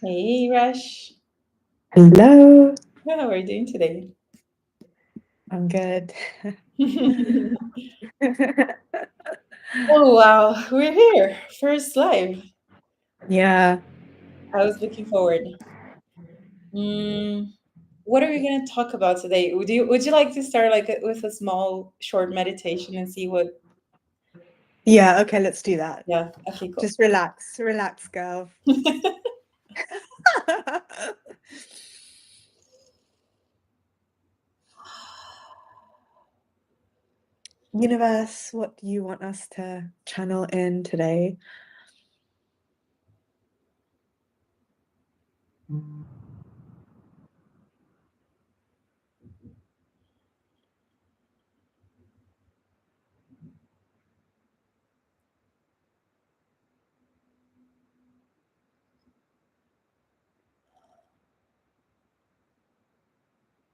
Hey, Rush. Hello, How are you doing today? I'm good. Oh, wow. We're here. First live. Yeah, I was looking forward. Mm, what are we going to talk about today? Would you like to start like with a small short meditation and see what? yeah, okay, let's do that. Yeah. Okay, cool. Just relax, relax, girl. Universe, what do you want us to channel in today?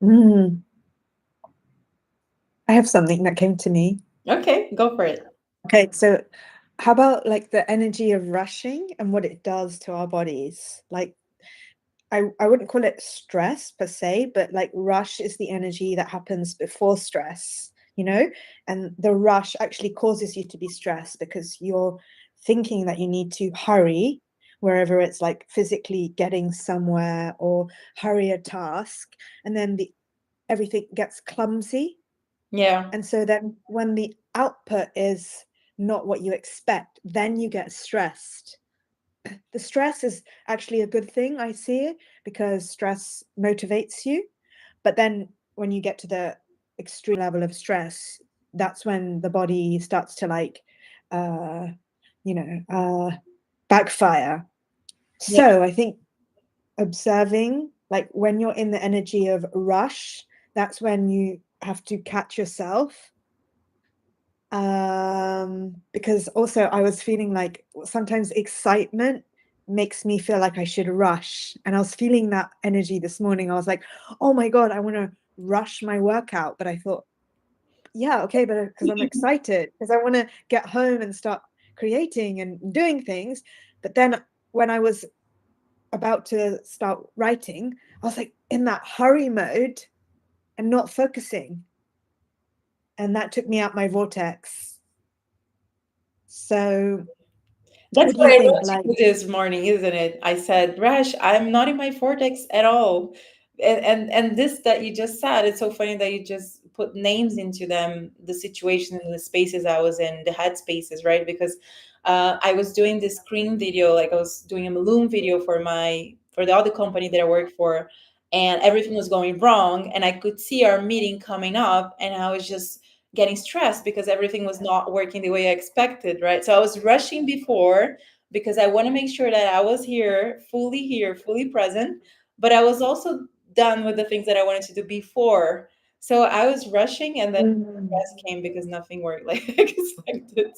Mm, I have something that came to me. Okay, go for it. Okay, so how about like the energy of rushing and what it does to our bodies? Like, I wouldn't call it stress per se, but like rush is the energy that happens before stress, you know? And the rush actually causes you to be stressed because you're thinking that you need to hurry wherever it's like physically getting somewhere or hurry a task. And then the everything gets clumsy. Yeah. And so then when the output is not what you expect, then you get stressed. The stress is actually a good thing, I see it, because stress motivates you. But then when you get to the extreme level of stress, that's when the body starts to like, uh, you know, backfire. Yeah. So I think observing, like when you're in the energy of rush, that's when you have to catch yourself. Because also I was feeling like sometimes excitement makes me feel like I should rush. And I was feeling that energy this morning. I was like, oh my God, I want to rush my workout. But I thought, yeah, okay, but because I'm excited, because I want to get home and start creating and doing things. But then when I was about to start writing, I was like in that hurry mode and not focusing. And that took me out my vortex. So That's what do what you I think? wrote to Like, you this morning, isn't it? I said, Rash, I'm not in my vortex at all. And this that you just said, it's so funny that you just put names into them, the situation and the spaces I was in, the head spaces, right? Because I was doing this screen video, like I was doing a Loom video for the other company that I work for, and everything was going wrong. And I could see our meeting coming up, and I was just getting stressed because everything was not working the way I expected, right? So I was rushing before because I want to make sure that I was here, fully present, but I was also done with the things that I wanted to do before. So I was rushing and then mm. stress came because nothing worked like I expected.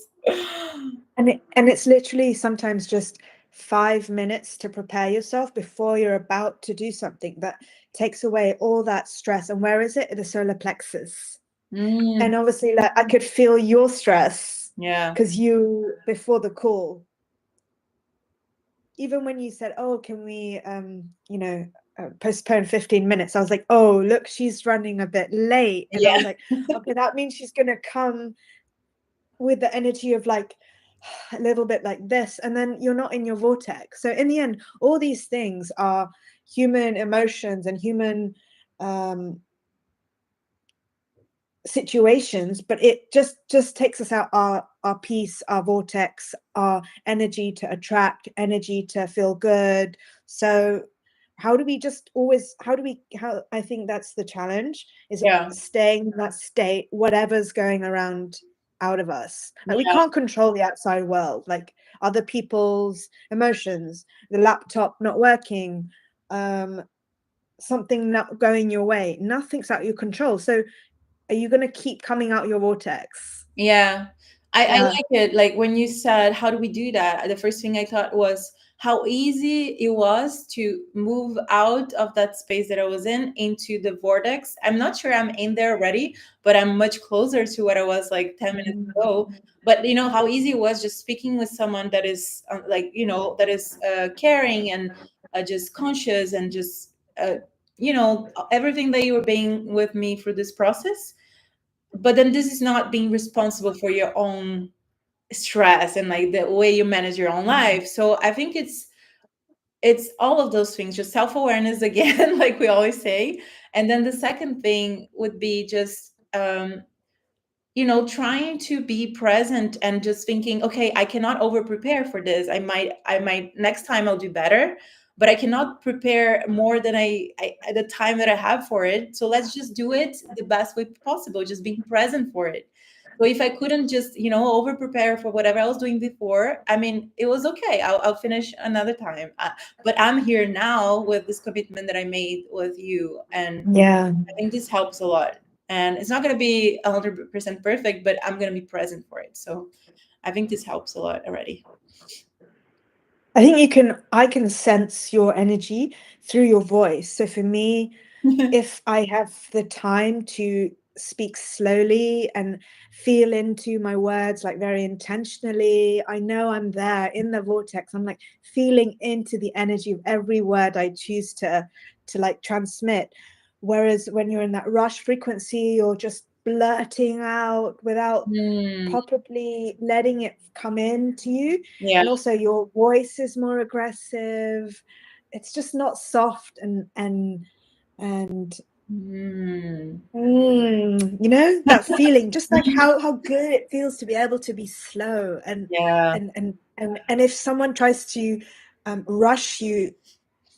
And it's literally sometimes just 5 minutes to prepare yourself before you're about to do something that takes away all that stress. And where is it? The solar plexus. Mm, And obviously, like I could feel your stress yeah. because you before the call, even when you said, "Oh, can we, postpone 15 minutes?" I was like, "Oh, look, she's running a bit late," and I Yeah. was like, "Okay, that means she's gonna come with the energy of like a little bit like this, and then you're not in your vortex." So in the end, all these things are human emotions and human um situations, but it just takes us out our peace, our vortex, our energy to attract, energy to feel good. So how do we just always how I think that's the challenge, is Yeah. staying in that state whatever's going around out of us. Like we Yeah. can't control the outside world, like other people's emotions, the laptop not working, um something not going your way, nothing's out of your control. So are you going to keep coming out your vortex? Yeah. I Yeah. like it. Like when you said, how do we do that? The first thing I thought was, how easy it was to move out of that space that I was in into the vortex. I'm not sure I'm in there already, but I'm much closer to what I was like 10 minutes ago. But you know how easy it was just speaking with someone that is like, you know, that is caring and just conscious and just you know, everything that you were being with me through this process. But then this is not being responsible for your own stress and like the way you manage your own life. So I think it's all of those things, just self-awareness again, like we always say. And then the second thing would be just you know, trying to be present and just thinking, okay, I cannot over prepare for this. I might next time I'll do better, but I cannot prepare more than I the time that I have for it. So let's just do it the best way possible, just being present for it. So if I couldn't just, you know, over prepare for whatever I was doing before, I mean, it was okay. I'll finish another time. But I'm here now with this commitment that I made with you, and Yeah. I think this helps a lot. And it's not going to be 100% perfect, but I'm going to be present for it. So I think this helps a lot already. I think I can sense your energy through your voice. So for me, if I have the time to speak slowly and feel into my words like very intentionally, I know I'm there in the vortex. I'm like feeling into the energy of every word I choose to like transmit. Whereas when you're in that rush frequency or just blurting out without Mm, probably letting it come into you, yeah. and also your voice is more aggressive, it's just not soft and Mm, you know, that feeling, just like how good it feels to be able to be slow yeah. and if someone tries to rush you,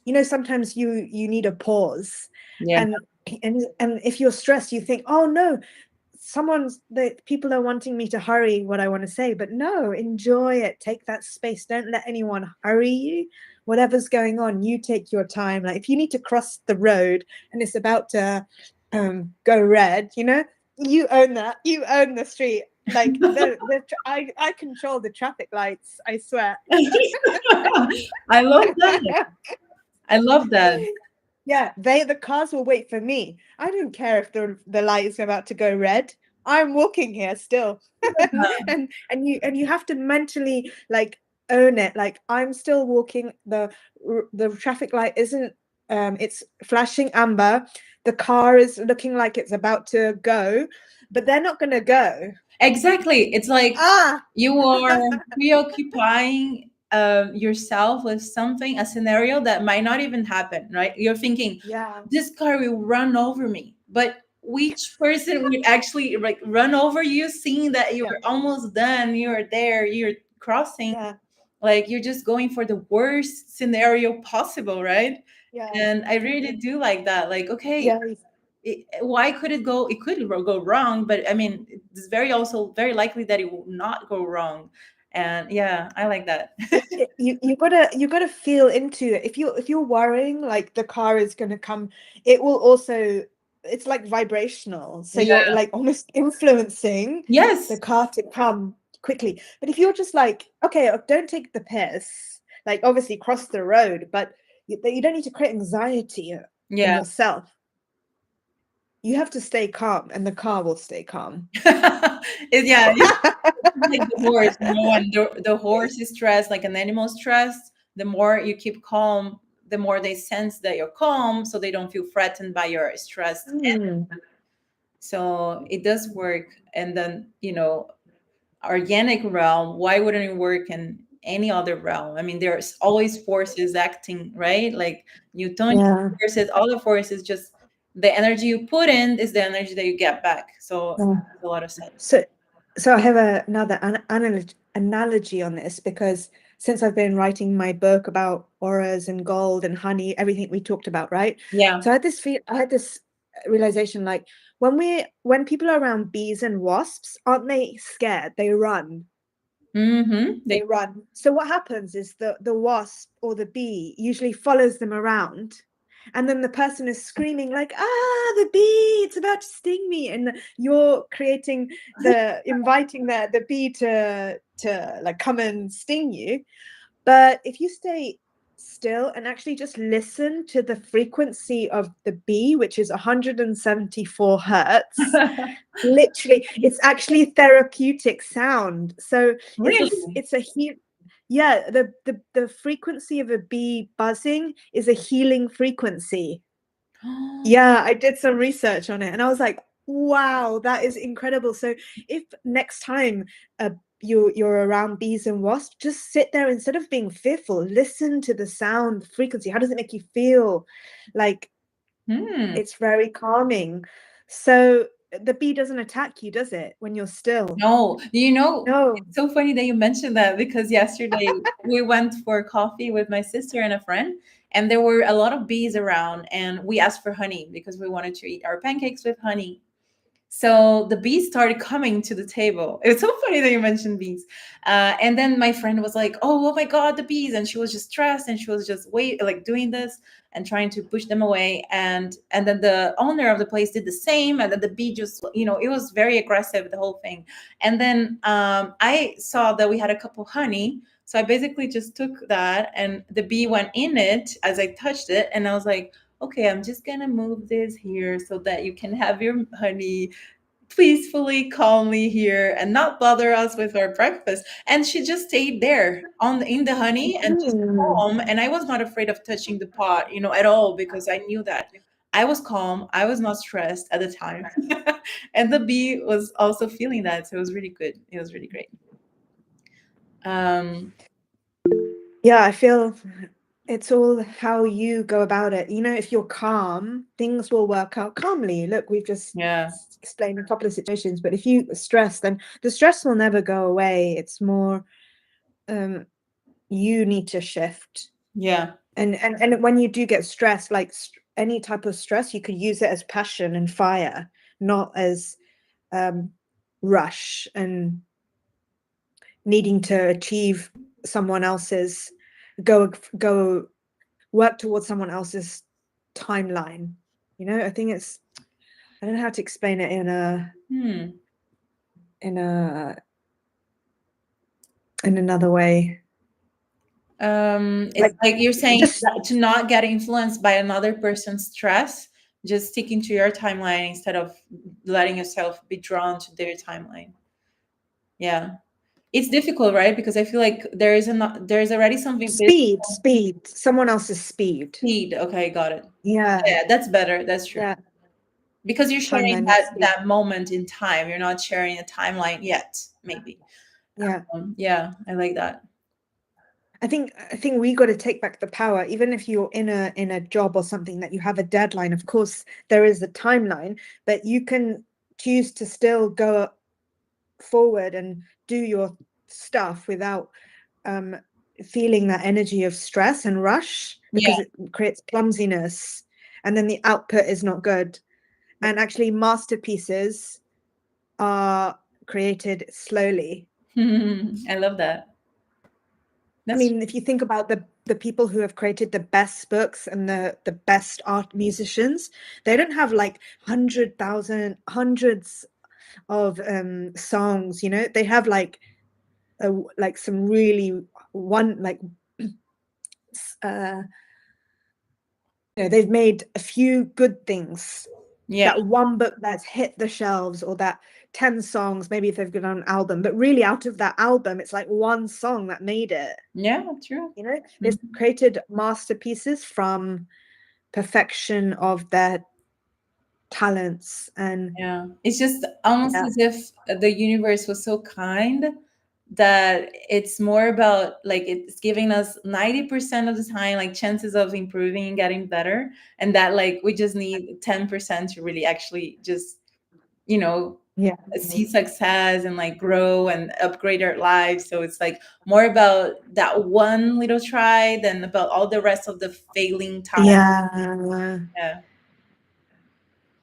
you know, sometimes you need a pause, Yeah. and and if you're stressed, you think, oh no, people are wanting me to hurry what I want to say, but no, enjoy it, take that space, don't let anyone hurry you. Whatever's going on, you take your time. Like if you need to cross the road and it's about to go red, you know, you own that, you own the street. Like I control the traffic lights, I swear. I love that. I love that. Yeah, the cars will wait for me. I don't care if the light is about to go red. I'm walking here still. And you have to mentally like own it. Like I'm still walking. The traffic light isn't it's flashing amber. The car is looking like it's about to go, but they're not gonna go. Exactly. It's like Ah, you are preoccupying yourself with something, a scenario that might not even happen, right? You're thinking, yeah, this car will run over me. But which person would actually like run over you, seeing that yeah, you're almost done, you're there, you're crossing, yeah, like you're just going for the worst scenario possible, right? yeah, And I really do like that. Like, okay, yeah. why could it go? It could go wrong, but I mean, it's very likely that it will not go wrong. And yeah, I like that. You gotta feel into it. If you're worrying like the car is gonna come, it will also, it's like vibrational, so Yeah. you're like almost influencing the Yes. car to come quickly. But if you're just like, okay, don't take the piss, like obviously cross the road, but you don't need to create anxiety in Yeah. yourself. You have to stay calm and the car will stay calm. Yeah, like the horse, you know, when the horse is stressed, like an animal stressed, the more you keep calm, the more they sense that you're calm, so they don't feel threatened by your stressed. Mm, So it does work. And then, you know, organic realm, why wouldn't it work in any other realm? I mean, there's always forces acting, right? Like Newtonian yeah. forces, all the forces, just the energy you put in is the energy that you get back. So it Yeah. makes a lot of sense. So, so I have another analogy on this, because since I've been writing my book about auras and gold and honey, everything we talked about, right? Yeah. So I had this realization, like when people are around bees and wasps, aren't they scared? They run. Mm-hmm. They run. So what happens is the wasp or the bee usually follows them around. And then the person is screaming like, ah, the bee, it's about to sting me. And you're inviting the bee to like come and sting you. But if you stay still and actually just listen to the frequency of the bee, which is 174 hertz, literally, it's actually therapeutic sound. So Really? it's a yeah, the frequency of a bee buzzing is a healing frequency. Yeah, I did some research on it and I was like, wow, that is incredible. So if next time you're around bees and wasps, just sit there instead of being fearful, listen to the sound, the frequency. How does it make you feel? Like it's very calming. So the bee doesn't attack you, does it, when you're still? No, No. it's so funny that you mentioned that because yesterday we went for coffee with my sister and a friend, and there were a lot of bees around, and we asked for honey because we wanted to eat our pancakes with honey. So the bees started coming to the table. It was so funny that you mentioned bees. And then my friend was like, oh my God, the bees. And she was just stressed and she was just like doing this and trying to push them away. And then the owner of the place did the same. And then the bee just, it was very aggressive, the whole thing. And then I saw that we had a cup of honey. So I basically just took that and the bee went in it as I touched it. And I was like, okay, I'm just gonna move this here so that you can have your honey peacefully, calmly here and not bother us with our breakfast. And she just stayed there in the honey and just calm. And I was not afraid of touching the pot, at all, because I knew that I was calm. I was not stressed at the time. And the bee was also feeling that. So it was really good. It was really great. Yeah, I feel it's all how you go about it. If you're calm, things will work out calmly. Look, we've just explained a couple of situations, but if you stress, then the stress will never go away. It's more you need to shift. Yeah. And when you do get stressed, like any type of stress, you could use it as passion and fire, not as rush and needing to achieve someone else's go work towards someone else's timeline. I think I don't know how to explain it in another way. It's like you're saying to not get influenced by another person's stress, just sticking to your timeline instead of letting yourself be drawn to their timeline. Yeah. It's difficult, right? Because I feel like there's already something speed, someone else's speed. Okay, got it. Yeah, that's better. That's true. Yeah. Because you're sharing that moment in time. You're not sharing a timeline yet, maybe. Yeah. I like that. I think we got to take back the power. Even if you're in a job or something that you have a deadline, of course there is a timeline, but you can choose to still go forward and do your stuff without feeling that energy of stress and rush, because it creates clumsiness, and then the output is not good. And actually masterpieces are created slowly. I love that. I mean, if you think about the people who have created the best books and the best art musicians, they don't have like hundreds of songs. They have like some really they've made a few good things. That one book that's hit the shelves, or that 10 songs, maybe if they've got an album, but really out of that album, it's like one song that made it. Yeah, true. They've created masterpieces from perfection of their talents. And it's just almost as if the universe was so kind that it's more about like it's giving us 90% of the time like chances of improving and getting better, and that like we just need 10% to really actually just see success and like grow and upgrade our lives. So it's like more about that one little try than about all the rest of the failing time. Yeah,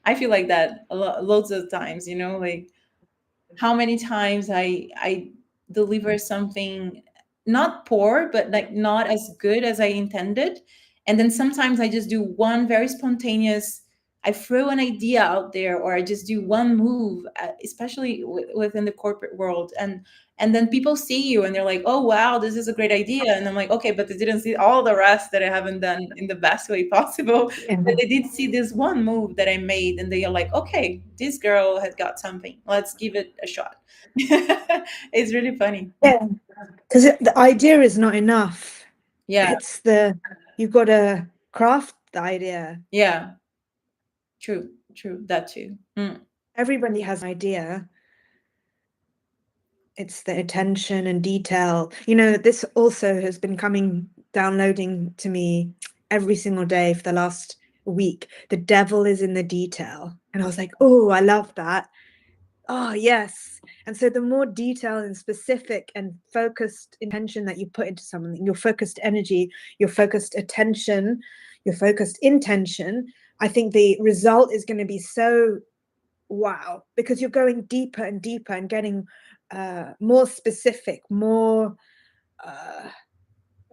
I feel like that loads of times, like how many times I deliver something not poor, but like not as good as I intended. And then sometimes I just do one very spontaneous I throw an idea out there, or I just do one move, especially within the corporate world, and then people see you and they're like, "Oh wow, this is a great idea," and I'm like, "Okay, but they didn't see all the rest that I haven't done in the best way possible." Yeah. But they did see this one move that I made, and they are like, "Okay, this girl has got something. Let's give it a shot." It's really funny. Yeah. Because the idea is not enough. Yeah, It's you've got to craft the idea. yeah, true, true. That too. Mm. Everybody has an idea. It's the attention and detail. This also has been downloading to me every single day for the last week. The devil is in the detail. And I was like, oh, I love that. Oh, yes. And so the more detailed and specific and focused intention that you put into something, your focused energy, your focused attention, your focused intention, I think the result is going to be so wow, because you're going deeper and deeper and getting more specific, more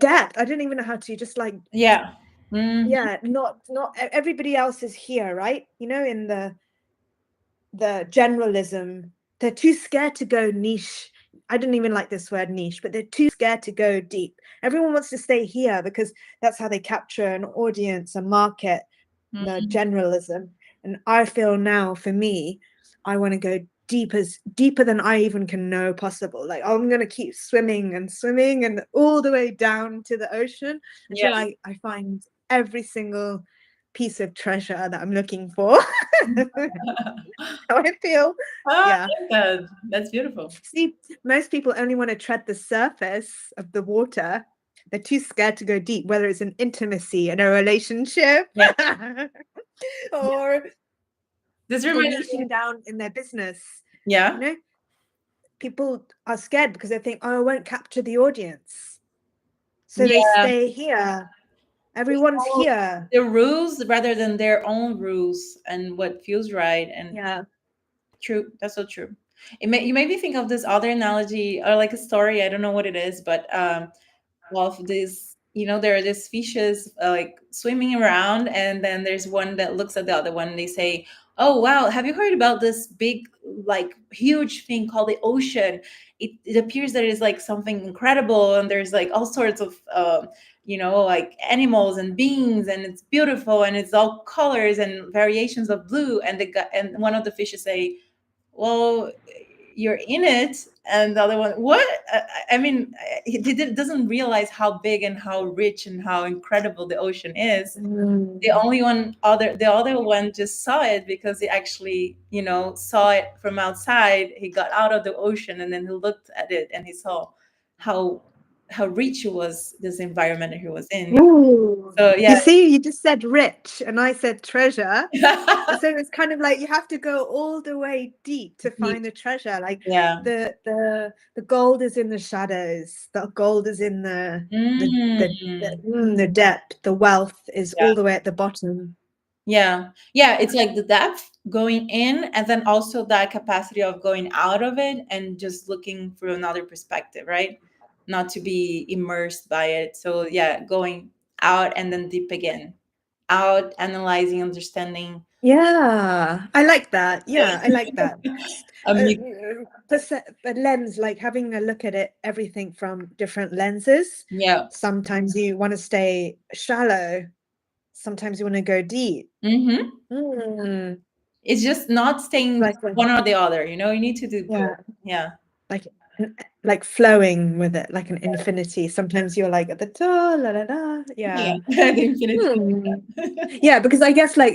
depth. I don't even know how to just like, Yeah. Mhm. yeah, not everybody else is here, right? In the generalism, they're too scared to go niche. I don't even like this word niche, but they're too scared to go deep. Everyone wants to stay here because that's how they capture an audience, a market, the Mhm. generalism. And I feel now, for me, I want to go deeper than I even can know possible. Like I'm gonna keep swimming and all the way down to the ocean Yeah. until I find every single piece of treasure that I'm looking for. How I feel. Oh, Yeah. I like that. That's beautiful. See, most people only want to tread the surface of the water. They're too scared to go deep, whether it's an intimacy in a relationship Yeah. or This or reminded me. niching down in their business. You Yeah. know, people are scared because they think, oh, I won't capture the audience. So they Yeah. stay here. Everyone's Follow here. the rules rather than their own rules and what feels right. And Yeah. true. That's so true. You made me think of this other analogy or like a story. I don't know what it is, but of this, there are these fishes like swimming around, and then there's one that looks at the other one and they say, "Oh wow, have you heard about this big, like huge thing called the ocean? It appears that it is like something incredible, and there's like all sorts of like animals and beings, and it's beautiful, and it's all colors and variations of blue." And and one of the fishes say, "Well, you're in it." And the other one, what? I mean, doesn't realize how big and how rich and how incredible the ocean is. Mm. The other one just saw it because he actually, saw it from outside. He got out of the ocean and then he looked at it and he saw how how rich it was, this environment that he was in. Ooh. So You yeah. see, you just said rich and I said treasure. So it's kind of like you have to go all the way deep to Deep. find the treasure. Like Yeah. the gold is in the shadows. The gold is in Mm. the depth. The wealth is Yeah. all the way at the bottom. Yeah. Yeah. It's like the depth going in, and then also that capacity of going out of it and just looking through another perspective, right? Not to be immersed by it. So, yeah, going out and then deep again, out, analyzing, understanding. Yeah, I like that. Yeah, I like that. A mix. A lens, like having a look at it, everything from different lenses. Yeah. Sometimes you want to stay shallow. Sometimes you want to go deep. Hmm. Mm, It's just not staying like one or the other. You need to do yeah, both. Yeah. like like flowing with it, like an infinity. Sometimes you're like at the da la la la. Yeah. Yeah. The infinity. Hmm. Yeah, because I guess like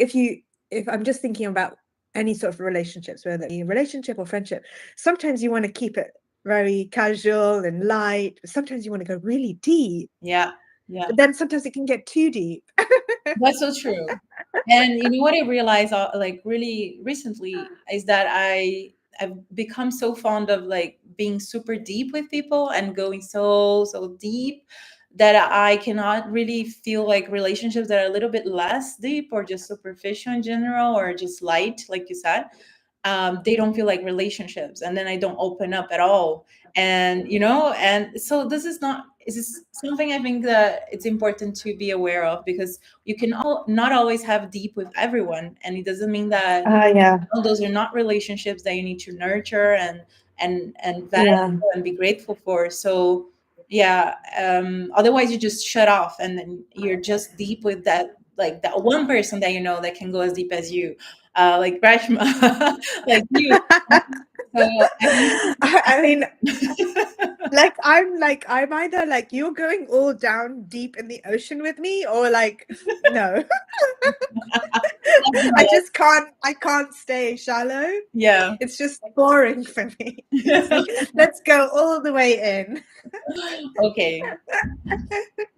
if I'm just thinking about any sort of relationships, whether it be a relationship or friendship, sometimes you want to keep it very casual and light. Sometimes you want to go really deep, Yeah. Yeah. but then sometimes it can get too deep. That's so true. And you know what I realized, like really recently, is that I've become so fond of like being super deep with people and going so deep that I cannot really feel like relationships that are a little bit less deep or just superficial in general or just light, like you said. they don't feel like relationships, and then I don't open up at all. And and so this is something I think that it's important to be aware of, because you can not always have deep with everyone, and it doesn't mean that Yeah, those are not relationships that you need to nurture and value yeah, and be grateful for. So yeah, otherwise you just shut off, and then you're just deep with that, like that one person that that can go as deep as you, like Rashma, like you. So I mean, I'm either like you're going all down deep in the ocean with me, or like no. I can't stay shallow. yeah. It's just boring for me. It's like, let's go all the way in. Okay,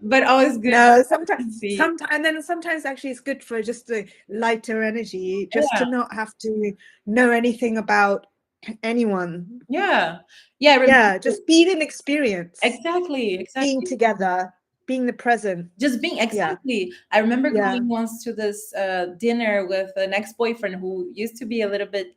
but always good No, to sometimes, see. and then sometimes actually it's good for just the lighter energy, just Yeah, to not have to know anything about anyone. yeah, yeah. Yeah, just being an experience, Exactly, being exactly. together, being the present. Just being, Yeah, exactly. I remember yeah. going once to this dinner with an ex-boyfriend who used to be a little bit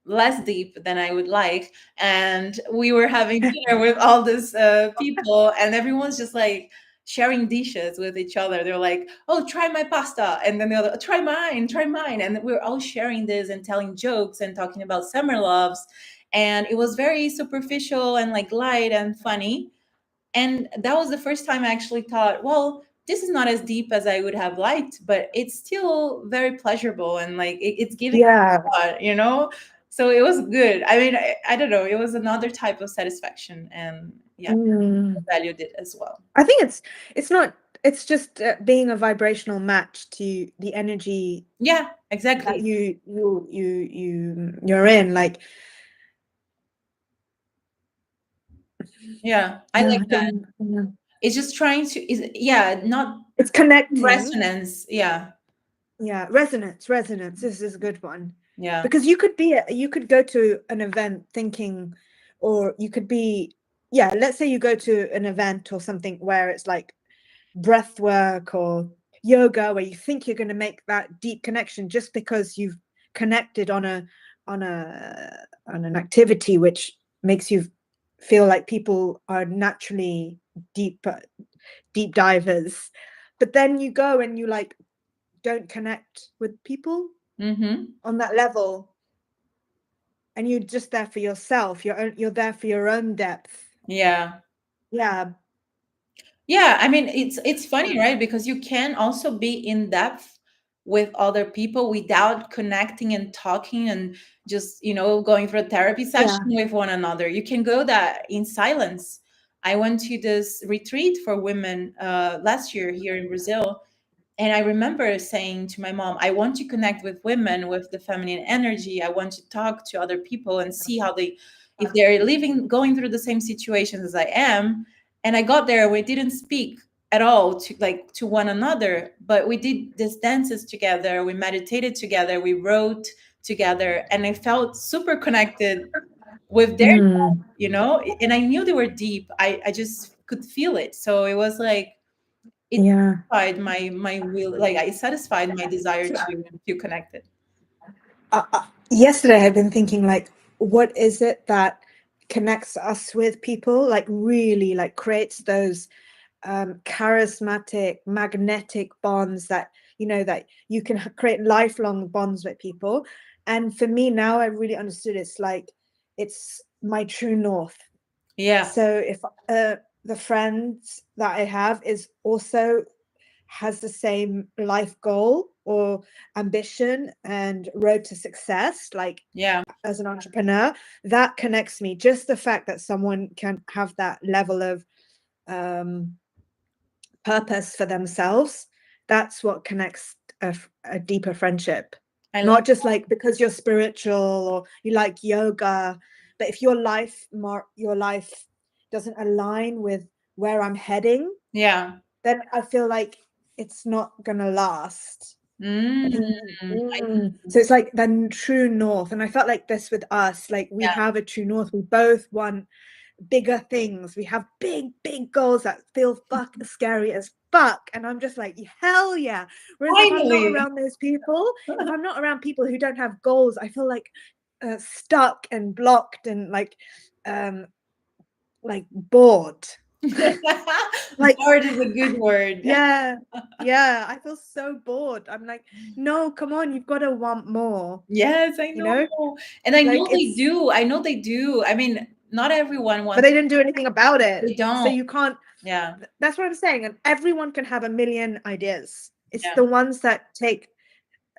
less deep than I would like, and we were having dinner with all these people, and everyone's just like sharing dishes with each other. They're like, "Oh, try my pasta," and then the other, try mine," and we're all sharing this and telling jokes and talking about summer loves, and it was very superficial and like light and funny. And that was the first time I actually thought, well, this is not as deep as I would have liked, but it's still very pleasurable, and like it's giving Yeah. a lot. So it was good. I mean, I don't know, it was another type of satisfaction, and yeah, Mm. I valued it as well. I think it's not, it's just being a vibrational match to the energy Yeah, that exactly. you're in. Like, Yeah, I yeah, like I that. don't know. It's just trying to, is yeah, not It's connecting. resonance. Yeah, Yeah, resonance. This is a good one. yeah, Because you could go to an event thinking, or you could be, yeah, let's say you go to an event or something where it's like breath work or yoga, where you think you're going to make that deep connection just because you've connected on a on an activity which makes you feel like people are naturally deep divers. But then you go and you like don't connect with people mm-hmm. on that level, and you're just there for yourself. You're there for your own depth. Yeah. Yeah. Yeah, I mean, it's funny, right? Because you can also be in depth with other people without connecting and talking and just, going for a therapy session Yeah. with one another. You can go that in silence. I went to this retreat for women last year here in Brazil, and I remember saying to my mom, I want to connect with women with the feminine energy. I want to talk to other people and see how if they're going through the same situations as I am. And I got there, we didn't speak at all to one another, but we did these dances together. We meditated together. We wrote together, and I felt super connected with their, Mm. and I knew they were deep. I just could feel it. So it was like, it Yeah. satisfied my will, like I satisfied my desire to feel connected. Yesterday I've been thinking, like, what is it that connects us with people, like really like creates those charismatic magnetic bonds that that you can create lifelong bonds with people. And for me now, I really understood it's like it's my true north. Yeah, So if the friends that I have is also has the same life goal or ambition and road to success, like yeah, as an entrepreneur, that connects me. Just the fact that someone can have that level of um, purpose for themselves, that's what connects a deeper friendship. I love. Not just like because you're spiritual or you like yoga, but if your life doesn't align with where I'm heading, Yeah. then I feel like it's not gonna last. Mm, So it's like the true north. And I felt like this with us, like we yeah. have a true north. We both want bigger things. We have big goals that feel scary as fuck. And I'm just like, hell yeah. Whereas if I'm not Finally. around those people, if I'm not around people who don't have goals, I feel like stuck and blocked and bored. Like, bored is a good word. yeah, I feel so bored. I'm like, no, come on, you've got to want more. Yes, I You know. know, And I like know they do. I know they do. I mean, not everyone but wants. they didn't do anything about it. They So don't. you can't. Yeah. That's what I'm saying. And everyone can have a million ideas. It's Yeah. the ones that take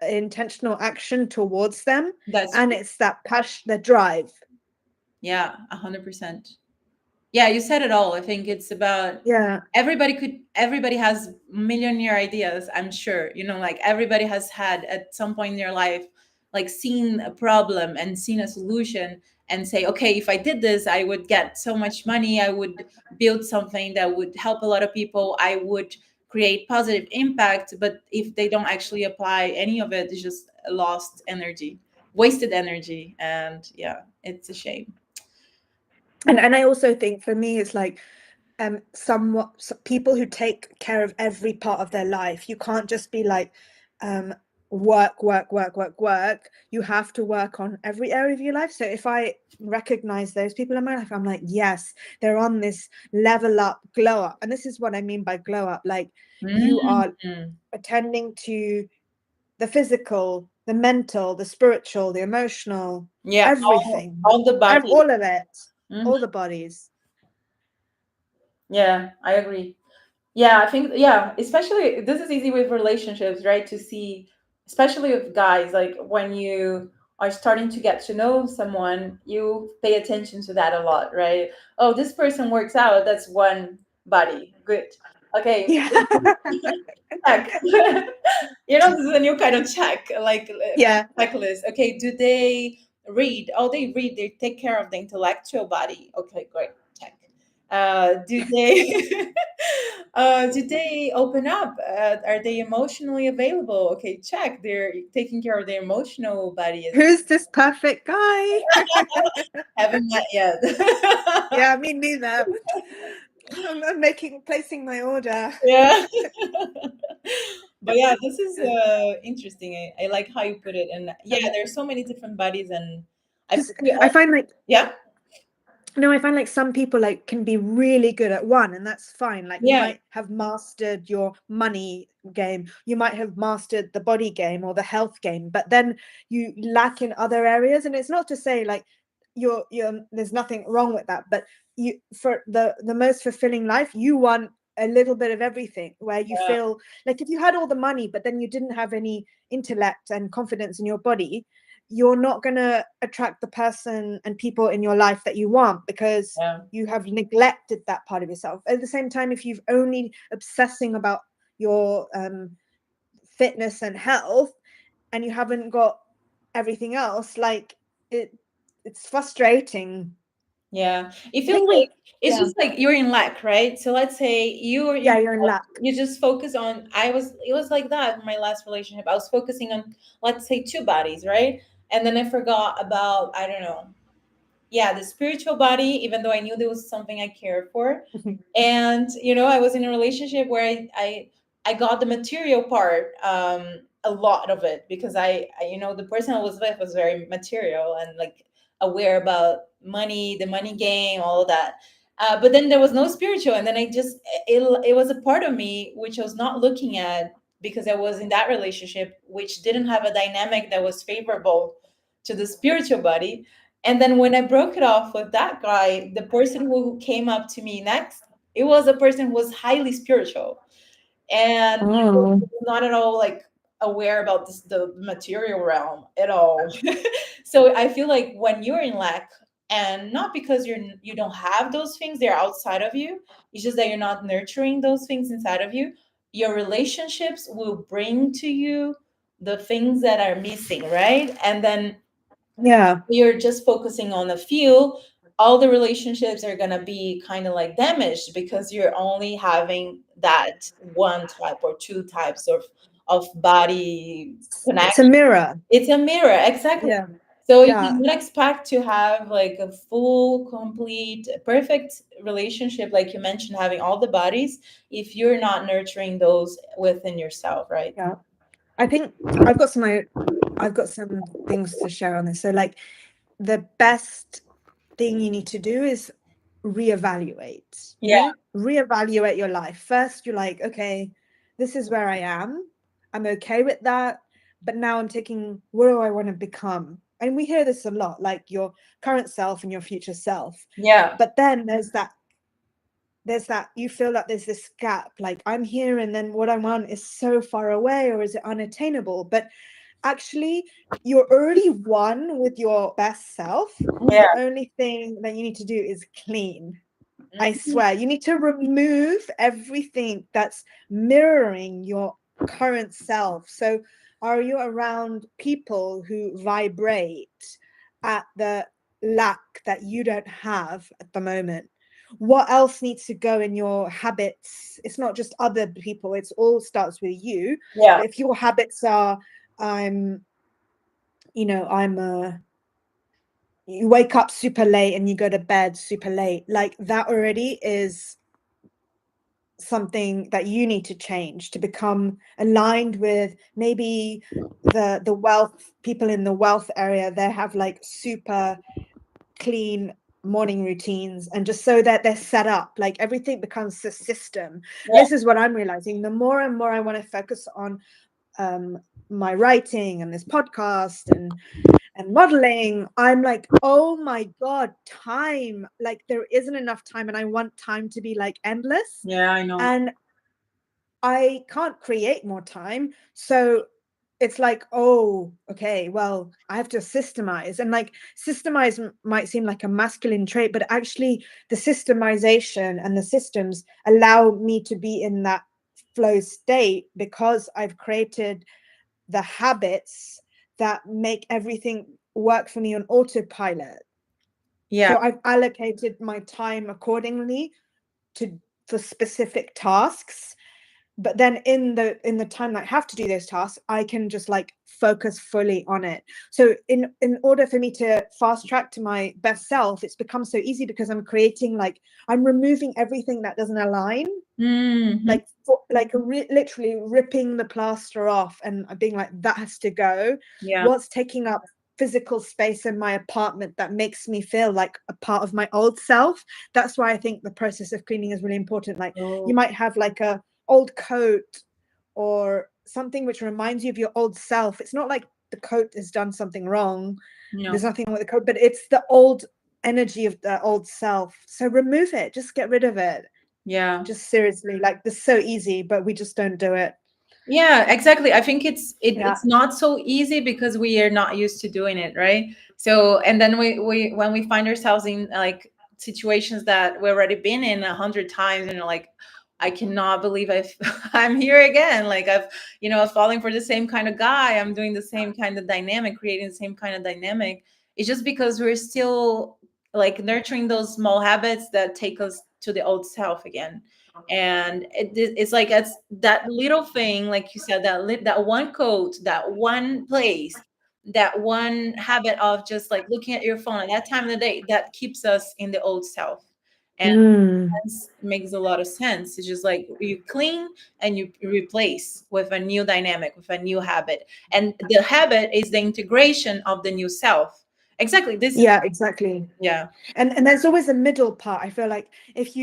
intentional action towards them, That's and true. it's that passion, the drive. Yeah, 100%. Yeah, you said it all. I think it's about Yeah, everybody has millionaire ideas, I'm sure. You know, like everybody has had at some point in their life, like seen a problem and seen a solution and say, okay, if I did this, I would get so much money, I would build something that would help a lot of people, I would create positive impact. But if they don't actually apply any of it, it's just lost energy, wasted energy. And yeah, it's a shame. and I also think for me it's like people who take care of every part of their life. You can't just be like work. You have to work on every area of your life. So if I recognize those people in my life, I'm like, yes, they're on this level up, glow up. And this is what I mean by glow up. Like you are Mhm. attending to the physical, the mental, the spiritual, the emotional, Yeah, everything, all the body. all of it, Mhm. all the bodies. Yeah, I agree. Yeah, I think, yeah, especially this is easy with relationships, right? To see, especially with guys, like when you are starting to get to know someone, you pay attention to that a lot, right? Oh, this person works out. That's one body. Good. Okay. Yeah. Check. You know, this is a new kind of check, like Yeah. checklist. Okay, do they read? Oh, they read. They take care of the intellectual body. Okay, great. Check. Do they do they open up? Are they emotionally available? Okay, check. They're taking care of their emotional body as Who's this perfect guy? haven't met yet. Yeah, me neither. I'm placing my order. Yeah. But yeah, this is interesting. I like how you put it. And yeah, there's so many different bodies, and I think Because we I all, find like yeah, I find like some people like can be really good at one, and that's fine. Like you yeah, might have mastered your money game, you might have mastered the body game or the health game, but then you lack in other areas. And it's not to say like you're there's nothing wrong with that, but you for the most fulfilling life, you want a little bit of everything, where you yeah, feel like if you had all the money but then you didn't have any intellect and confidence in your body, you're not going to attract the person and people in your life that you want, because yeah, you have neglected that part of yourself. At the same time, if you've only obsessing about your fitness and health and you haven't got everything else, like it's frustrating. yeah. It I feels think like we it's Yeah, just like you're in lack, right? So let's say yeah, you're in luck. you just focus on. It was like that in my last relationship. I was focusing on, let's say, two bodies, right? And then I forgot about, I don't know, yeah, the spiritual body, even though I knew there was something I cared for. And I was in a relationship where I got the material part, a lot of it, because the person I was with was very material and like aware about money, the money game, all of that. But then there was no spiritual, and then it was a part of me which I was not looking at, because I was in that relationship which didn't have a dynamic that was favorable to the spiritual body. And then when I broke it off with that guy, the person who came up to me next, it was a person who was highly spiritual, and Oh, not at all like aware about the material realm at all. So I feel like when you're in lack, and not because you don't have those things, they're outside of you, it's just that you're not nurturing those things inside of you, your relationships will bring to you the things that are missing, right? And then yeah, you're just focusing on a few, all the relationships are going to be kind of like damaged, because you're only having that one type or two types of body it's a connection. mirror. It's a mirror, exactly. Yeah, So you yeah, cannot expect to have like a full, complete, perfect relationship, like you mentioned, having all the bodies, if you're not nurturing those within yourself, right? yeah. I think I've got some things to share on this. So like the best thing you need to do is reevaluate, Yeah. reevaluate your life. First, you're like, okay, this is where I am. I'm okay with that. But now I'm taking, what do I want to become? And we hear this a lot, like your current self and your future self. Yeah. But then there's that you feel that there's this gap, like I'm here and then what I want is so far away, or is it unattainable? But actually you're already one with your best self. Yeah. The only thing that you need to do is clean. I swear, you need to remove everything that's mirroring your current self. So are you around people who vibrate at the lack that you don't have at the moment? What else needs to go in your habits? It's not just other people, it's all starts with you. Yeah. But if your habits are, I'm I'm you wake up super late and you go to bed super late, like that already is something that you need to change to become aligned with maybe the wealth people in the wealth area. They have like super clean morning routines, and just so that they're set up, like everything becomes a system. Yeah. This is what I'm realizing. The more and more I want to focus on my writing and this podcast and modeling, I'm like, oh my god, time, like there isn't enough time, and I want time to be like endless, Yeah, I know. and I can't create more time. So it's like, oh, okay, well, I have to systemize. And like systemize might seem like a masculine trait, but actually the systemization and the systems allow me to be in that flow state because I've created the habits that make everything work for me on autopilot. Yeah. So I've allocated my time accordingly to for specific tasks, but then in the time that I have to do those tasks, I can just like focus fully on it. So in order for me to fast track to my best self, it's become so easy because I'm creating, like I'm removing everything that doesn't align, Mhm. like literally ripping the plaster off and being like, that has to go. Yeah. What's taking up physical space in my apartment that makes me feel like a part of my old self? That's why I think the process of cleaning is really important. Like Oh, you might have like a old coat or something which reminds you of your old self. It's not like the coat has done something wrong, no. there's nothing wrong with the coat, but it's the old energy of the old self. So remove it, just get rid of it. Yeah. Just seriously, like this is so easy, but we just don't do it. Yeah, exactly. I think Yeah. it's not so easy because we are not used to doing it, right? So, and then we when we find ourselves in like situations that we've already been in 100 times, and you're like, I cannot believe I'm here again. Like I've, falling for the same kind of guy. I'm doing the same kind of dynamic, creating the same kind of dynamic. It's just because we're still like nurturing those small habits that take us to the old self again. And it's like it's that little thing, like you said, that one coat, that one place, that one habit of just like looking at your phone at that time of the day that keeps us in the old self. And Mm. this makes a lot of sense. It's just like you clean and you replace with a new dynamic, with a new habit, and the habit is the integration of the new self. Exactly, this is, Yeah, exactly. yeah. And there's always a middle part. I feel like if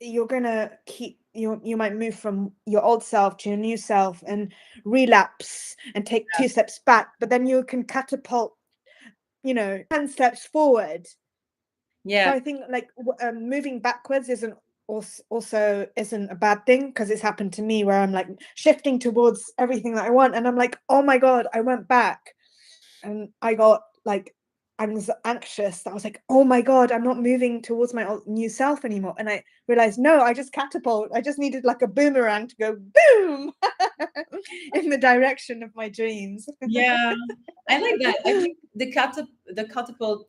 you're gonna keep, you might move from your old self to your new self and relapse and take 2 steps back, but then you can catapult, 10 steps forward. So Yeah. I think like moving backwards isn't also isn't a bad thing, because it's happened to me where I'm like shifting towards everything that I want, and I'm like, oh my god, I went back, and I got like anxious. I was like, oh my god, I'm not moving towards my new self anymore. And I realized, no, I just catapult. I just needed like a boomerang to go boom in the direction of my dreams. Yeah, I like that. I think the catapult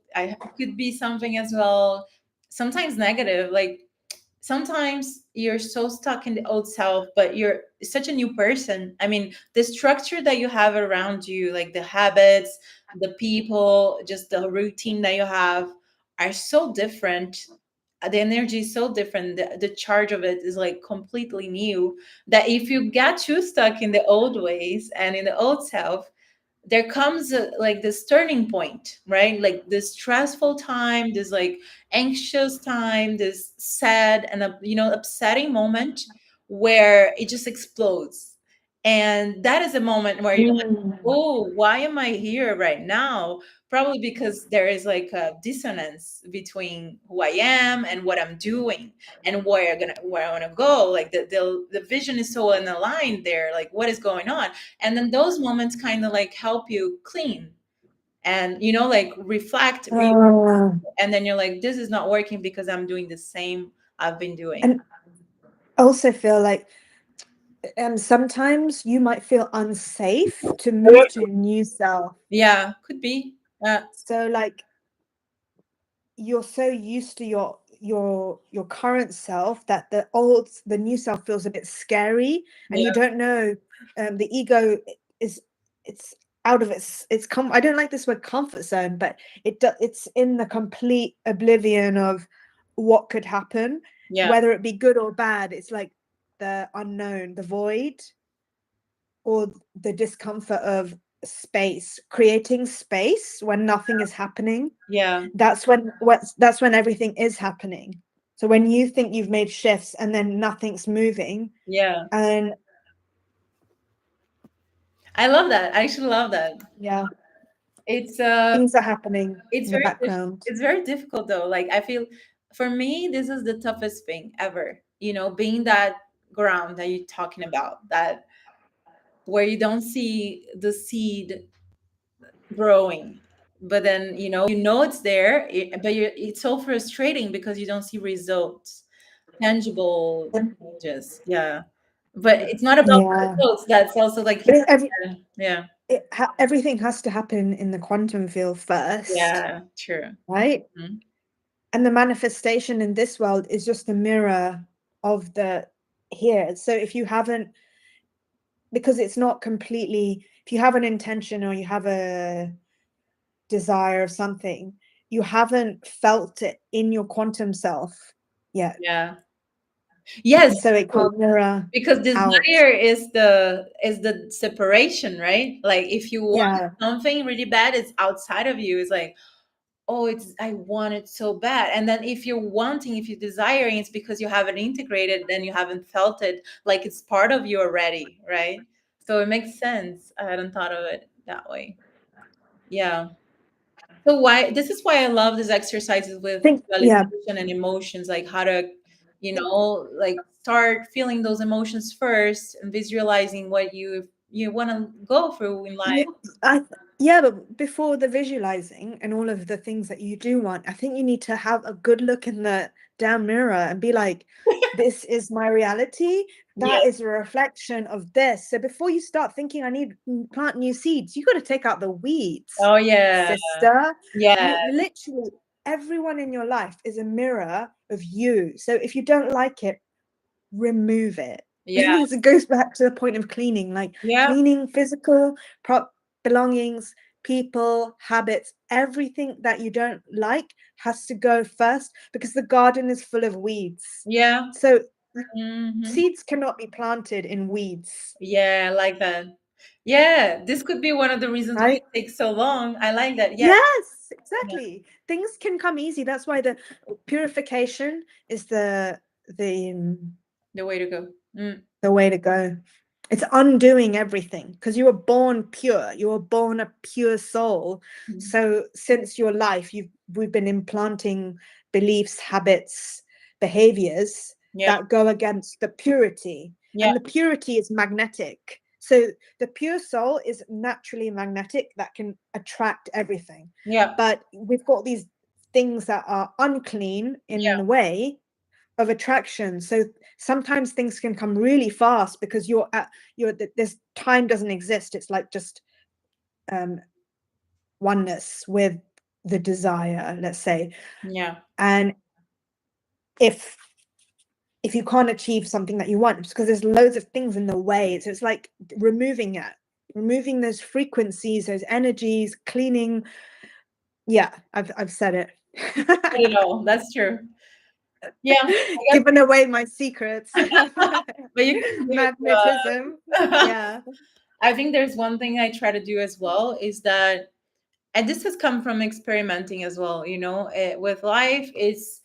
could be something as well. Sometimes negative, like sometimes you're so stuck in the old self, but you're such a new person. I mean, the structure that you have around you, like the habits, the people, just the routine that you have, are so different. The energy is so different. The charge of it is like completely new. That if you get too stuck in the old ways and in the old self, there comes like this turning point, right? Like this stressful time, this like anxious time, this sad and upsetting moment where it just explodes. And that is a moment where you're like, Mm. oh, why am I here right now? Probably because there is like a dissonance between who I am and what I'm doing and where I want to go. Like the vision is so unaligned there. Like what is going on? And then those moments kind of like help you clean and like reflect, Uh, and then you're like, this is not working because I'm doing the same I've been doing. and I also feel like sometimes you might feel unsafe to move to a new self. Yeah, could be. So like you're so used to your current self that the new self feels a bit scary, and Yeah, you don't know. The ego is it's out of its I don't like this word comfort zone, but it's in the complete oblivion of what could happen, yeah, whether it be good or bad. It's like the unknown, the void, or the discomfort of space, creating space when nothing is happening. yeah, That's when everything is happening. So when you think you've made shifts and then nothing's moving, yeah. and I love that. I actually love that. yeah, It's things are happening it's in the very background. it's very difficult though. Like I feel for me this is the toughest thing ever. Being that ground that you're talking about, that where you don't see the seed growing, but then it's there, but it's so frustrating because you don't see results, tangible changes. Yeah, but it's not about Yeah, results. That's also like, but yeah, everything has to happen in the quantum field first, yeah, true. right? Mhm. And the manifestation in this world is just a mirror of the here. So if you haven't, because it's not completely, if you have an intention or you have a desire of something, you haven't felt it in your quantum self yet. Yeah. Yes, So it true. can't mirror Because out. desire is the separation, right? Like if you want Yeah. something really bad, it's outside of you. It's like, oh, I want it so bad. And then if you're desiring, it's because you haven't integrated, then you haven't felt it like it's part of you already, right? So it makes sense. I hadn't thought of it that way. Yeah. So why this is why I love these exercises with Yeah. visualization and emotions, like how to, like start feeling those emotions first and visualizing what you want to go through in life. Yeah, I yeah, but before the visualizing and all of the things that you do want, I think you need to have a good look in the damn mirror and be like, this is my reality. Yeah. That is a reflection of this. So before you start thinking I need to plant new seeds, you got to take out the weeds, Oh yeah. sister. Yeah. You literally, everyone in your life is a mirror of you. So if you don't like it, remove it. Yeah. It goes back to the point of cleaning, like Yeah. cleaning physical belongings, people, habits, everything that you don't like has to go first, because the garden is full of weeds. Yeah. So Hmm. seeds cannot be planted in weeds, Yeah, I like that. Yeah, this could be one of the reasons why right? it takes so long. I like that. Yeah. Yes, Yeah. exactly. Things can come easy. That's why the purification is the The way to go. Mm. the way to go. It's undoing everything, because you were born pure. You were born a pure soul. Mm. So since your life, we've been implanting beliefs, habits, behaviors Yeah. that go against the purity. Yeah. And the purity is magnetic. So the pure soul is naturally magnetic, that can attract everything. Yeah. But we've got these things that are unclean in Yeah. a way of attraction. So sometimes things can come really fast because this time doesn't exist. It's like just um oneness with the desire, let's say. Yeah. And if you can't achieve something that you want, it's because there's loads of things in the way. So it's like removing those frequencies, those energies, cleaning. Yeah, I've said it. Not at all. That's true. Yeah. I guess, Giving away my secrets. but you can do it. Magnetism. Yeah. I think there's one thing I try to do as well is that, and this has come from experimenting as well, with life, is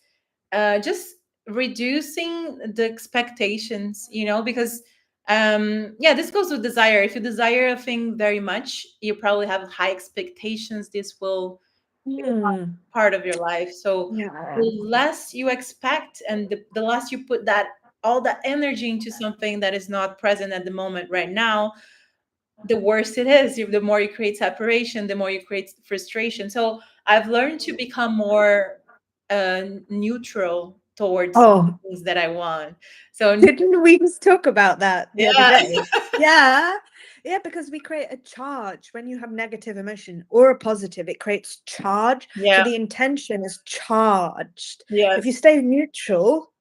just reducing the expectations, because yeah, this goes with desire. If you desire a thing very much, you probably have high expectations. This will be Hmm. part of your life. So Yeah. the less you expect, and the less you put that all that energy into something that is not present at the moment right now, the worse it is. The more you create separation, the more you create frustration. So I've learned to become more neutral towards Oh, things that I want. So didn't we just talk about that the other yeah, day? Yeah. Yeah, because we create a charge when you have negative emotion or a positive, it creates charge. So yeah, the intention is charged. If you yes, stay neutral,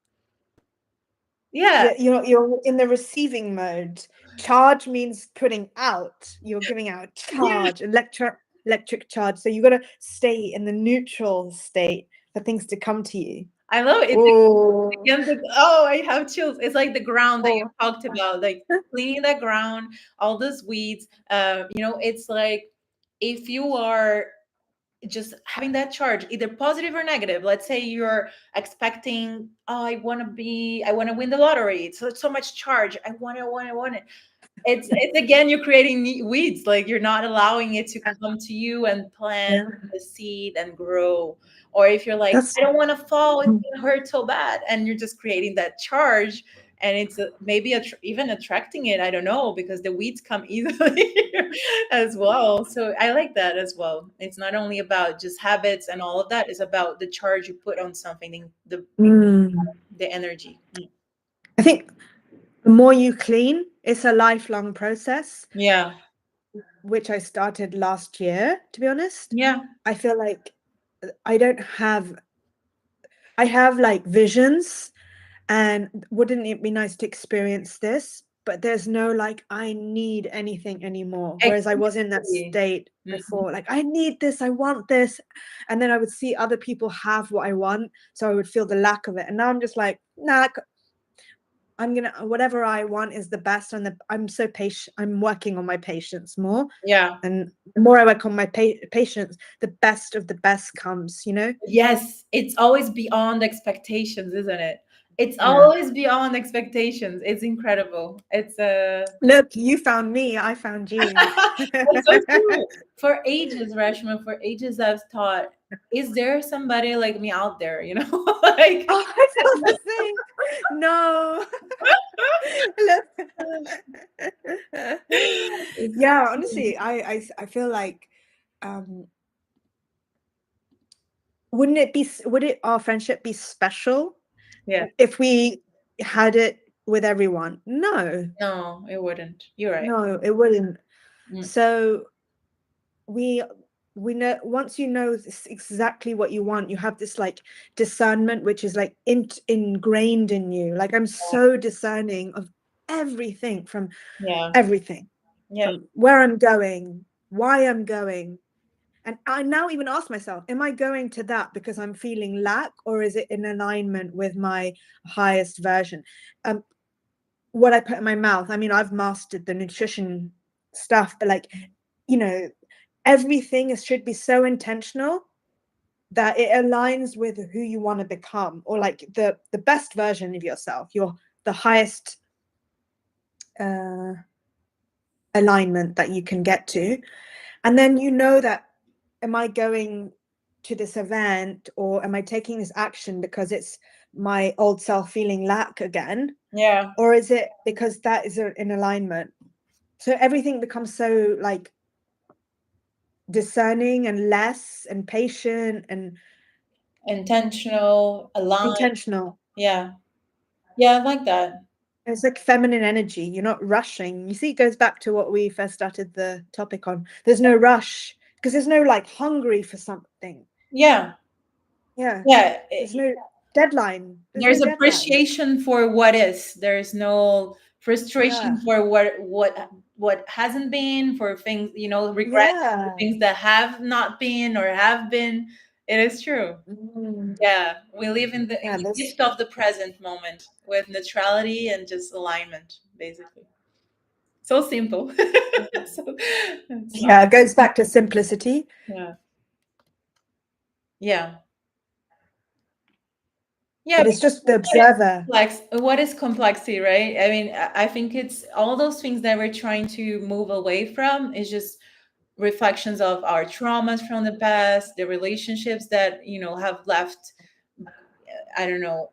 yeah, you're in the receiving mode. Charge means putting out. You're giving out yeah. charge, electric charge. So you got to stay in the neutral state for things to come to you. I love it. Oh, Again, oh, I have chills. It's like the ground that you oh, talked about, like cleaning the ground, all those weeds. It's like if you are just having that charge, either positive or negative. Let's say you're expecting, oh, I want to win the lottery. It's so much charge. I want it. It's again, you're creating weeds. Like you're not allowing it to come to you and plant yeah. the seed and grow. Or if you're like, That's I don't want to fall, it's gonna hurt so bad, and you're just creating that charge, and it's maybe even attracting it. I don't know, because the weeds come easily as well. So I like that as well. It's not only about just habits and all of that. It's about the charge you put on something, mm. the energy. I think the more you clean, it's a lifelong process, Yeah, which I started last year, to be honest. yeah, I feel like I don't have, I have like visions, and wouldn't it be nice to experience this? But there's no like, I need anything anymore. Whereas I was in that exactly. state Mhm. before, like, I need this, I want this. And then I would see other people have what I want. So I would feel the lack of it. And now I'm just like, nah, I'm gonna, whatever I want is the best. And I'm so patient. I'm working on my patience more. Yeah. And the more I work on my patience, the best of the best comes, you know? Yes, it's always beyond expectations, isn't it? It's Yeah. always beyond expectations. It's incredible. It's Look, you found me, I found you. it's so true. For ages, Rashma, for ages I've thought, is there somebody like me out there, Like Oh, I felt the same. No. it's Yeah, funny. honestly, I feel like um would it our friendship be special Yeah. if we had it with everyone? No. No, it wouldn't. You're right. No, it wouldn't. Mm. So we we know, once you know exactly what you want, you have this like discernment which is like ingrained in you. Like I'm so discerning of everything, from Yeah. everything, Yeah. from where I'm going, why I'm going. And I now even ask myself, am I going to that because I'm feeling lack, or is it in alignment with my highest version? What I put in my mouth, I mean, I've mastered the nutrition stuff, but like, you know, everything should be so intentional that it aligns with who you want to become, or like the best version of yourself, the highest uh alignment that you can get to. And then you know that, am I going to this event, or am I taking this action because it's my old self feeling lack again, Yeah. or is it because that is in alignment? So everything becomes so like discerning and less and patient and Intentional, aligned. intentional. Yeah. Yeah, I like that. It's like feminine energy. You're not rushing. You see, it goes back to what we first started the topic on. There's no rush because there's no like hungry for something. Yeah. Yeah. Yeah. There's no deadline. There's no There's deadline. appreciation for what is. There's no Yeah. frustration for what hasn't been, for things, regret for Yeah. things that have not been or have been. It is true. Mm. Yeah, we live in Yeah. the There's gift of the present moment with neutrality and just alignment, basically. So simple. So, Yeah, it goes back to simplicity. yeah. Yeah. Yeah, But it's just the observer. what is complexity, right? I mean, I think it's all those things that we're trying to move away from is just reflections of our traumas from the past, the relationships that, have left, I don't know,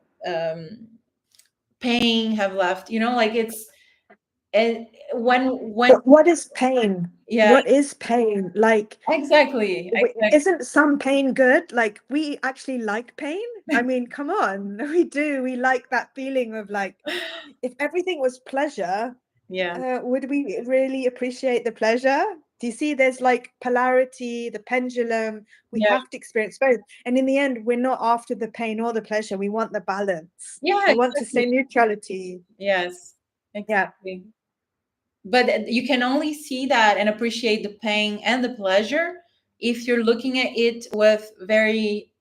pain, have left, like it's, and when But what is pain? yeah, What is pain? Like, exactly, isn't some pain good? Like, we actually like pain. I mean, come on, we do. We like that feeling of like, if everything was pleasure, yeah, would we really appreciate the pleasure? Do you see there's like polarity, the pendulum? We yeah, have to experience both. And in the end, we're not after the pain or the pleasure. We want the balance. yeah, We want to say exactly. neutrality. Yes, Yeah. exactly. But you can only see that and appreciate the pain and the pleasure if you're looking at it with very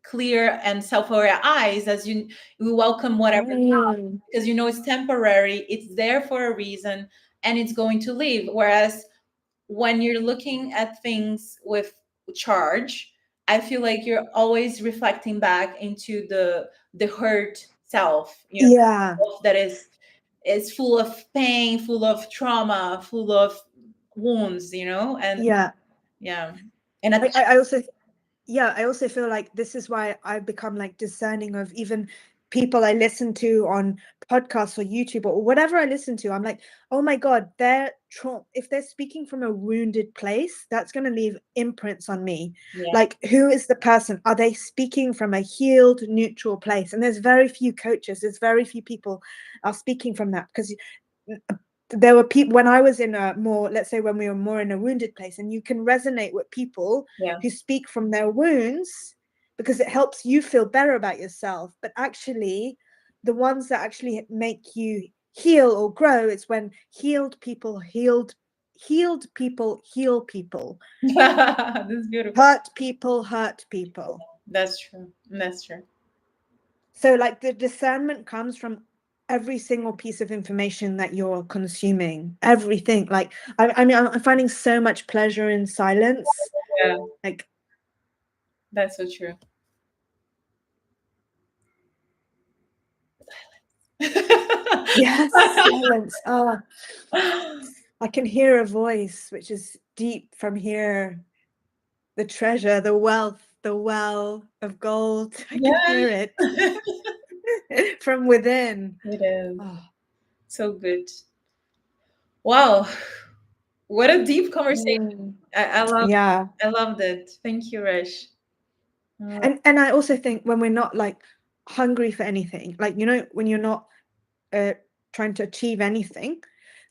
clear and self-aware eyes, as you welcome whatever, because it's temporary, it's there for a reason, and it's going to leave. Whereas when you're looking at things with charge, I feel like you're always reflecting back into the hurt self, Yeah. that is full of pain, full of trauma, full of wounds, and Yeah. yeah. And at I also, yeah, I also feel like this is why I've become like discerning of even people I listen to on podcasts or YouTube or whatever I listen to. I'm like, oh my God, if they're speaking from a wounded place, that's going to leave imprints on me. yeah, Like, who is the person? Are they speaking from a healed, neutral place? And there's very few coaches, there's very few people are speaking from that, because there were people when I was in a more, let's say when we were more in a wounded place, and you can resonate with people yeah, who speak from their wounds because it helps you feel better about yourself. But actually, the ones that actually make you heal or grow, it's when healed people heal people, that's beautiful. hurt people. That's true. That's true. So like the discernment comes from every single piece of information that you're consuming, everything. Like I mean, I'm finding so much pleasure in silence. Yeah, Like, that's so true. yes, silence. Oh, I can hear a voice which is deep from here. The treasure, the wealth, the well of gold. I can Yeah, hear it from within. it is Oh, so good. Wow, what a deep conversation. mm, I love yeah. I loved it. Thank you, Resh. And I also think when we're not like hungry for anything, like when you're not uh, trying to achieve anything,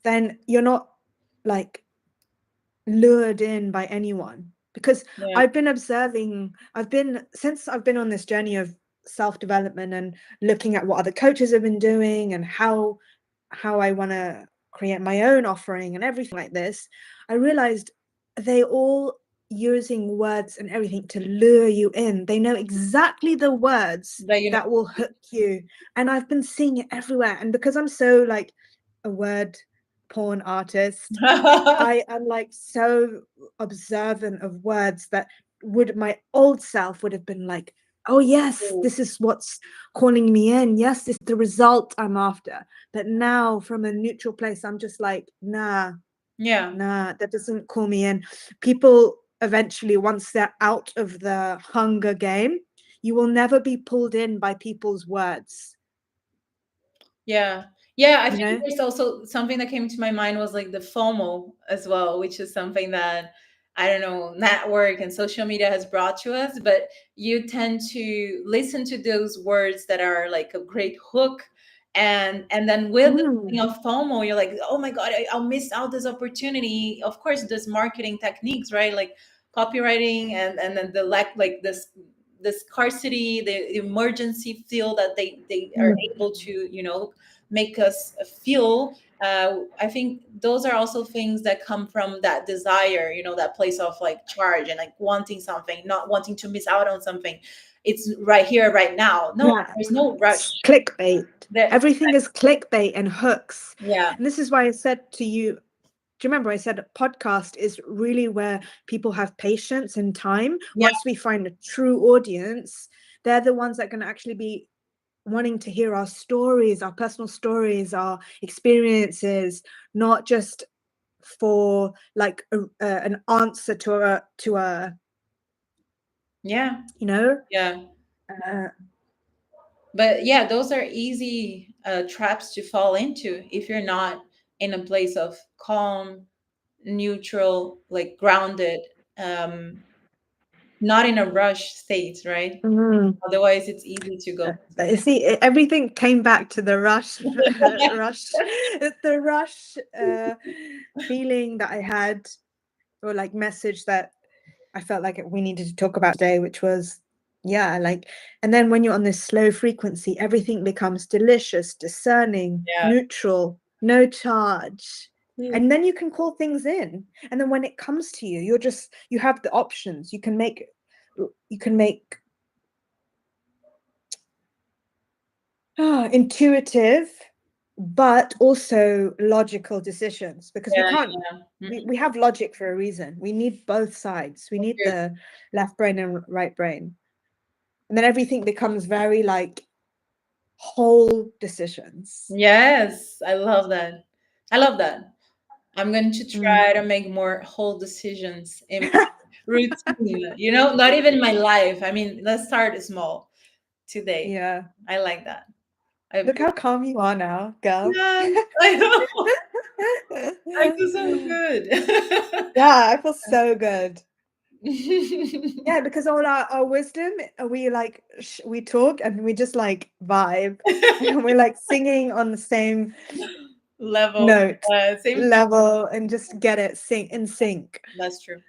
then you're not like lured in by anyone. Because Yeah, I've been observing, since I've been on this journey of self-development and looking at what other coaches have been doing and how I want to create my own offering and everything like this, I realized they all using words and everything to lure you in. They know exactly the words that that will hook you. And I've been seeing it everywhere. And because I'm so like a word porn artist, I am like so observant of words that my old self would have been like, oh yes, this is what's calling me in. Yes, this is the result I'm after. But now from a neutral place, I'm just like, nah, yeah, that doesn't call me in. People eventually, once they're out of the hunger game, you will never be pulled in by people's words. yeah, yeah. I You think know? there's also something that came to my mind was like the FOMO as well, which is something that, I don't know, network and social media has brought to us. But you tend to listen to those words that are like a great hook, and then with the thing of FOMO, you're like, oh my god, I'll miss out this opportunity. Of course, there's marketing techniques, right? Like copywriting, and then the lack, like this the scarcity, the emergency feel that they are able to, make us feel. I think those are also things that come from that desire, that place of like charge and like wanting something, not wanting to miss out on something. It's right here, right now. No, Yeah. there's no rush. Clickbait. Everything is clickbait and hooks. Yeah. And this is why I said to you, do you remember I said a podcast is really where people have patience and time? Yeah. Once we find a true audience, they're the ones that are going to actually be wanting to hear our stories, our personal stories, our experiences, not just for like an answer to a Yeah. you know. Yeah. Uh, But yeah, those are easy traps to fall into if you're not in a place of calm, neutral, like grounded, um, not in a rush state, right? mhm. Otherwise, it's easy to go. You see, everything came back to the rush, the rush feeling that I had, or like message that I felt like we needed to talk about today, which was, yeah, like, and then when you're on this slow frequency, everything becomes delicious, discerning, Yeah. neutral, no charge. Mm. And then you can call things in. And then when it comes to you, you have the options. You can make intuitive but also logical decisions, because we Yeah, can't yeah. we have logic for a reason. We need both sides. We need Okay. the left brain and right brain, and then everything becomes very like whole decisions. Yes, I love that. I love that. I'm going to try to make more whole decisions in my routine, you know, not even my life. I mean, let's start small today. Yeah, I like that. I look how calm you are now, girl. Yeah, I know. I feel so good. Yeah, I feel so good. Yeah, because all our wisdom, we like we talk and we just like vibe, and we're like singing on the same Level, note, same. level, and just get it sync, That's true.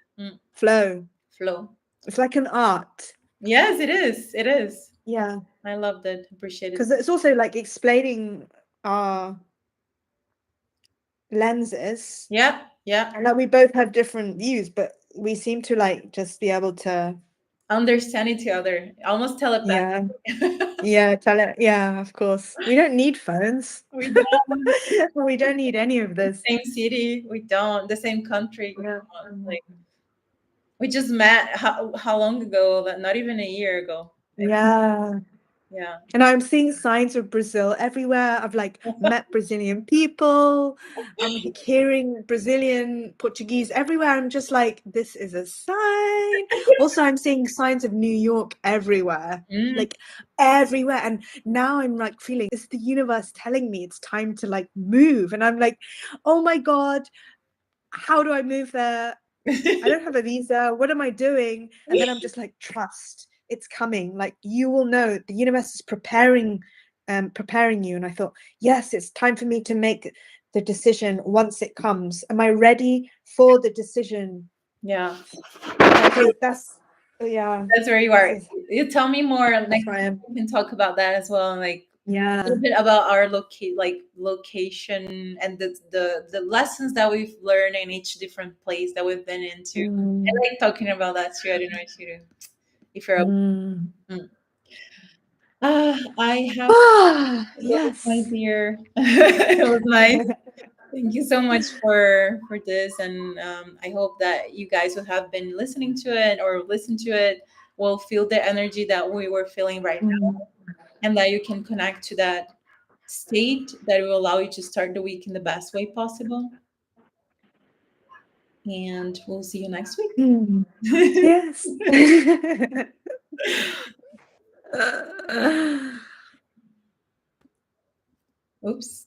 flow. Flow. It's like an art. Yes, it is. It is. Yeah, I loved it. Appreciate it. because it's also like explaining our lenses. Yeah, yeah. And that we both have different views, but we seem to like just be able to Understand each other. Almost telepathic. yeah tell it. Yeah, of course, we don't need phones. We don't. We don't need any of this. Same city. We don't. The same country. We Yeah. don't. Like, we just met how long ago? Not even a year ago. Yeah. Yeah. And I'm seeing signs of Brazil everywhere. I've like met Brazilian people. I'm hearing Brazilian, Portuguese everywhere. I'm just like, this is a sign. Also, I'm seeing signs of New York everywhere, like everywhere. And now I'm like feeling, it's the universe telling me it's time to like move. And I'm like, oh my God, how do I move there? I don't have a visa. What am I doing? And then I'm just like, trust. It's coming. Like, you will know. The universe is preparing you. And I thought, yes, it's time for me to make the decision once it comes. Am I ready for the decision? Yeah. I think that's where you are. You tell me more. Next time we can talk about that as well. Like, yeah, a little bit about our location and the lessons that we've learned in each different place that we've been into. I like talking about that too. I don't know if you're I have yes, my dear. It was nice. Thank you so much for this, and I hope that you guys who have been listening to it or listen to it will feel the energy that we were feeling right now, and that you can connect to that state that will allow you to start the week in the best way possible. And we'll see you next week. Yes. Oops.